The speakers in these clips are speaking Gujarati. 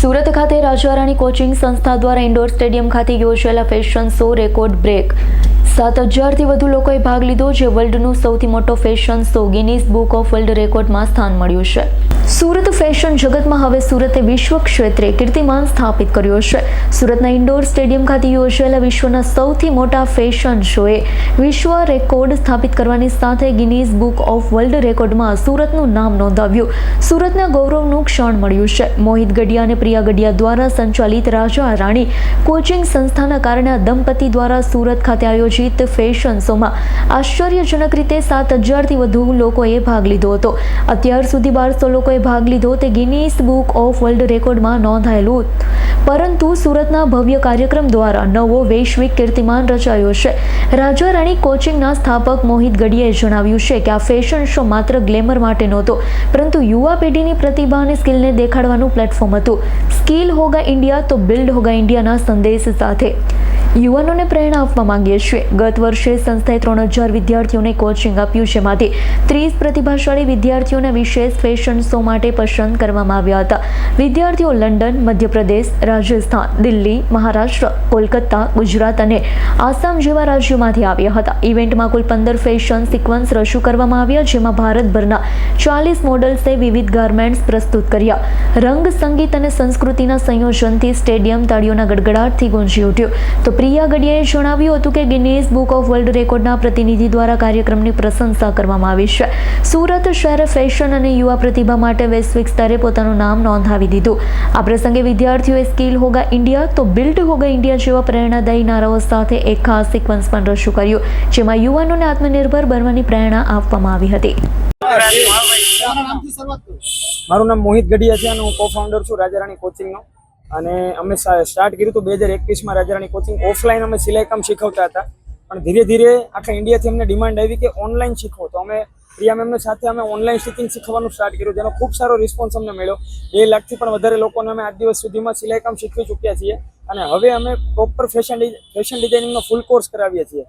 સુરત ખાતે રાજારાણી કોચિંગ સંસ્થા દ્વારા ઇન્ડોર સ્ટેડિયમ ખાતે યોજાયેલા ફેશન શો રેકોર્ડ બ્રેક 7,000થી વધુ લોકોએ ભાગ લીધો, જે વર્લ્ડનો સૌથી મોટો fashion show Guinness book of world રેકોર્ડમાં સ્થાન મળ્યું છે. સુરત ફેશન જગતમાં હવે સુરતે વિશ્વ ક્ષેત્રે કીર્તિમાન સ્થાપિત કર્યો છે. સુરતના ઇન્ડોર સ્ટેડિયમ ખાતે યોજાયેલા વિશ્વના સૌથી મોટા ફેશન શોએ વિશ્વ રેકોર્ડ સ્થાપિત કરવાની સાથે ગિનીસ બુક ઓફ વર્લ્ડ રેકોર્ડમાં સુરતનું નામ નોંધાવ્યું. સુરતના ગૌરવનું ક્ષણ મળ્યું છે. મોહિત ગઢિયા અને પ્રિયા ગઢિયા દ્વારા સંચાલિત રાજા રાણી કોચિંગ સંસ્થાના કારણે આ દંપતી દ્વારા સુરત ખાતે આયોજિત ફેશન શોમાં આશ્ચર્યજનક રીતે 7,000થી વધુ લોકોએ ભાગ લીધો હતો. અત્યાર સુધી 1200 લોકોએ ભાગ લીધો તે ગિનીસ બુક ઓફ વર્લ્ડ રેકોર્ડમાં નોંધાયેલું, પરંતુ સુરતના ભવ્ય કાર્યક્રમ દ્વારા નવો વૈશ્વિક કીર્તિમાન રચાયો છે. રાજા રાણી કોચિંગના સ્થાપક મોહિત ગઢિયાએ જણાવ્યું છે કે આ ફેશન શો માત્ર ગ્લેમર માટે નહોતો, પરંતુ યુવા પેઢીની પ્રતિભા અને સ્કિલને દેખાડવાનું પ્લેટફોર્મ હતું. સ્કિલ હોગા ઇન્ડિયા તો બિલ્ડ હોગા ઇન્ડિયાના સંદેશ સાથે યુવાનોને પ્રેરણા આપવા માંગીએ છીએ. ગત વર્ષે સંસ્થાએ 3,000 વિદ્યાર્થીઓને કોચિંગ આપ્યું, જેમાંથી 30 પ્રતિભાશાળી વિદ્યાર્થીઓને વિશેષ ફેશન શો માટે પસંદ કરવામાં આવ્યા હતા. વિદ્યાર્થીઓ લંડન, મધ્યપ્રદેશ, રાજસ્થાન, દિલ્હી, મહારાષ્ટ્ર, કોલકાતા, ગુજરાત અને આસામ જેવા રાજ્યોમાંથી આવ્યા હતા. ઇવેન્ટમાં કુલ 15 ફેશન સિક્વન્સ રજૂ કરવામાં આવ્યા, જેમાં ભારતભરના 40 મોડલ્સે વિવિધ ગાર્મેન્ટ્સ પ્રસ્તુત કર્યા. રંગ, સંગીત અને સંસ્કૃતિના સંયોજનથી સ્ટેડિયમ તાળીઓના ગડગડાટથી ગુંજી ઉઠ્યું. તો પ્રિયા ગઢિયાએ જણાવ્યું હતું કે ગિનીસ બુક ઓફ વર્લ્ડ રેકોર્ડના પ્રતિનિધિ દ્વારા કાર્યક્રમની પ્રશંસા કરવામાં આવી છે. સુરત શહેરે ફેશન અને યુવા પ્રતિભા માટે વૈશ્વિક સ્તરે પોતાનું નામ નોંધાવી દીધું. આ પ્રસંગે વિદ્યાર્થીઓએ સ્કિલ હોગા ઇન્ડિયા તો બિલ્ડ હોગા ઇન્ડિયા જેવા પ્રેરણાદાયી નારાઓ સાથે એક ખાસ સિક્વન્સ પણ રજૂ કર્યું, જેમાં યુવાનોને આત્મનિર્ભર બનવાની પ્રેરણા આપવામાં આવી હતી. મારું નામ મોહિત ગઢિયા છે અને હું કો-ફાઉન્ડર છું રાજારાણી કોચિંગનો. અને અમે સ્ટાર્ટ કર્યું હતું 2021માં રાજારાણી કોચિંગ. ઓફલાઈન અમે સિલાઈ કામ શીખવતા હતા, પણ ધીરે ધીરે આખા ઇન્ડિયાથી અમને ડિમાન્ડ આવી કે ઓનલાઈન શીખવો. તો અમે પ્રિયા મેમની સાથે અમે ઓનલાઈન સ્ટિચિંગ શીખવાનું સ્ટાર્ટ કર્યું, જેનો ખૂબ સારો રિસ્પોન્સ અમને મળ્યો. 2 લાખથી પણ વધારે લોકોને અમે આજ દિવસ સુધીમાં સિલાઈ કામ શીખવી ચૂક્યા છીએ. અને હવે અમે પ્રોપર ફેશન ડિઝાઇનિંગનો ફૂલ કોર્સ કરાવીએ છીએ.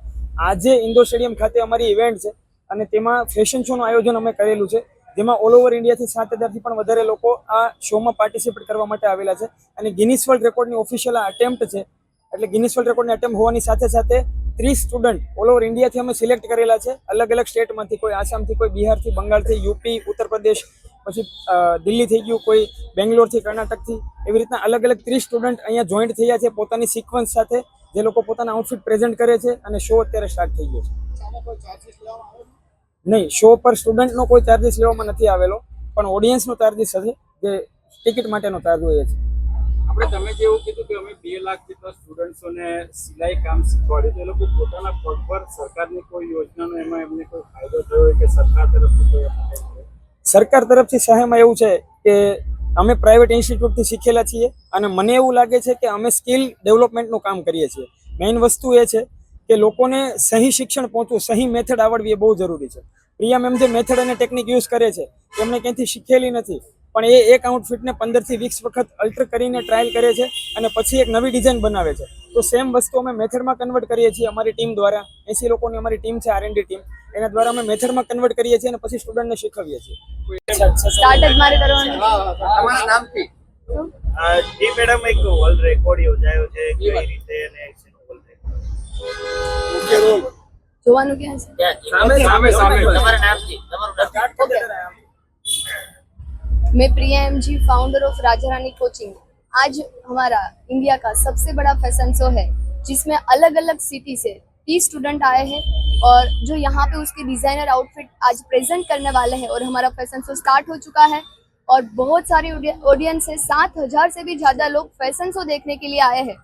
આજે ઇન્ડોર સ્ટેડિયમ ખાતે અમારી ઇવેન્ટ છે અને તેમાં ફેશન શોનું આયોજન અમે કરેલું છે, જેમાં ઓલ ઓવર ઇન્ડિયાથી 7,000થી પણ વધારે લોકો આ શોમાં પાર્ટિસિપેટ કરવા માટે આવેલા છે. અને ગિનીસ વર્લ્ડ રેકોર્ડની ઓફિશિયલ અટેમ્પ્ટ છે, એટલે ગિનીસ વર્લ્ડ રેકોર્ડની અટેમ્પ્ટ હોવાની સાથે સાથે 30 સ્ટુડન્ટ ઓલ ઓવર ઇન્ડિયાથી અમે સિલેક્ટ કરેલા છે, અલગ અલગ સ્ટેટમાંથી. કોઈ આસામથી, કોઈ બિહારથી, બંગાળથી, યુપી, ઉત્તર પ્રદેશ, પછી દિલ્હી થઈ ગયું, કોઈ બેંગ્લોરથી, કર્ણાટકથી, એવી રીતના અલગ અલગ 30 સ્ટુડન્ટ અહીંયા જોઈન્ટ થયા છે પોતાની સિક્વન્સ સાથે, જે લોકો પોતાના આઉટફિટ પ્રેઝન્ટ કરે છે. અને શો અત્યારે સ્ટાર્ટ થઈ ગયો છે. નહીં, શો પર સ્ટુડન્ટનો કોઈ ચાર્જિસ લેવામાં નથી આવેલો, પણ ઓડિયન્સનો ચાર્જિસ હશે, જે ટિકિટ માટેનો ચાર્જ હોય છે. આપણે તમે જે એવું કીધું કે અમે 2 લાખ જેટલા સ્ટુડન્ટ્સોને સિલાઈ કામ શીખવાડ્યું, તો એ લોકો પોતાના પગ પર સરકારની કોઈ યોજનાનો એમાં એમને કોઈ ફાયદો થયો હોય કે સરકાર તરફથી કોઈ? સરકાર તરફથી સહાયમાં એવું છે કે અમે પ્રાઇવેટ ઇન્સ્ટિટ્યૂટથી શીખેલા છીએ અને મને એવું લાગે છે કે અમે સ્કિલ ડેવલપમેન્ટનું કામ કરીએ છીએ. મેઇન વસ્તુ એ છે કે લોકોને સહી શિક્ષણ પહોંચવું, સહી મેથડ આવડવી એ બહુ જરૂરી છે. પ્રિયા મેમ જે મેથડ અને ટેકનિક યુઝ કરે છે એમને ક્યાંથી શીખેલી નથી, પણ એ એક આઉટફિટને 15થી 20 વખત અલ્ટર કરીને ટ્રાયલ કરે છે અને પછી એક નવી ડિઝાઇન બનાવે છે. તો સેમ વસ્તુ અમે મેથડમાં કન્વર્ટ કરીએ છીએ અમારી ટીમ દ્વારા. 80 લોકોની અમારી ટીમ છે, R&D ટીમ. એના દ્વારા અમે મેથડમાં કન્વર્ટ કરીએ છીએ અને પછી સ્ટુડન્ટને શીખવીએ છીએ. સ્ટાર્ટ જ મારે કરવાનું. તમારા નામથી જી મેડમ, એક વર્લ્ડ રેકોર્ડ યોજાયો છે, કઈ રીતે અને મુખ્ય રોલ જોવાનું ક્યાં છે? તમારા નામથી मैं प्रिया MG, founder of Raja Rani coaching. आज हमारा इंडिया का सबसे बड़ा फैशन शो है, जिसमें अलग अलग सिटी से 30 स्टूडेंट आए हैं और जो यहाँ पे उसके डिज़ाइनर आउटफिट आज प्रेजेंट करने वाले हैं. और हमारा फैशन शो स्टार्ट हो चुका है और बहुत सारी ऑडियंस है. 7,000 से भी ज़्यादा लोग फैशन शो देखने के लिए आए हैं.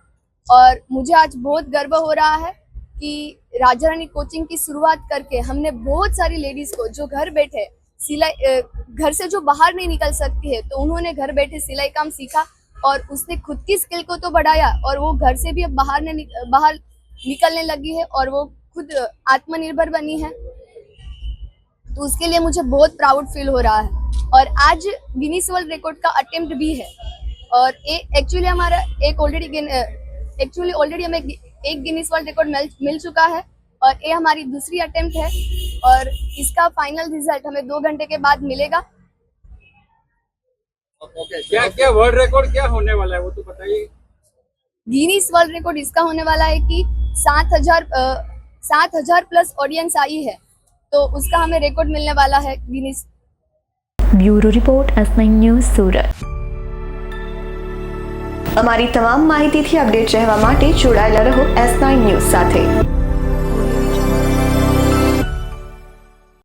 और मुझे आज बहुत गर्व हो रहा है कि राजा रानी कोचिंग की शुरुआत करके हमने बहुत सारी लेडीज़ को जो घर बैठे सिलाई, घर से जो बाहर नहीं निकल सकती है, तो उन्होंने घर बैठे सिलाई काम सीखा और उसने खुद की स्किल को तो बढ़ाया और वो घर से भी अब बाहर निकलने लगी है और वो खुद आत्मनिर्भर बनी है. तो उसके लिए मुझे बहुत प्राउड फील हो रहा है. और आज गिनीस वर्ल्ड रिकॉर्ड का अटेम्प्ट भी है और एक्चुअली हमारा ऑलरेडी हमें एक गिनीस वर्ल्ड रिकॉर्ड मिल चुका है और ये हमारी दूसरी अटेम्प्ट है और इसका फाइनल रिजल्ट हमें 2 घंटे के बाद मिलेगा. क्या क्या वर्ल्ड रिकॉर्ड क्या होने वाला है वो तो बताइए। गिनीज वर्ल्ड रिकॉर्ड इसका होने वाला है कि 7,000 प्लस ऑडियंस आई है, तो उसका हमें रिकॉर्ड मिलने वाला है Guinness. Bureau report S9 news Surat. અમારી તમામ માહિતીથી અપડેટ રહેવા માટે જોડાયેલા રહો S9 ન્યૂઝ સાથે।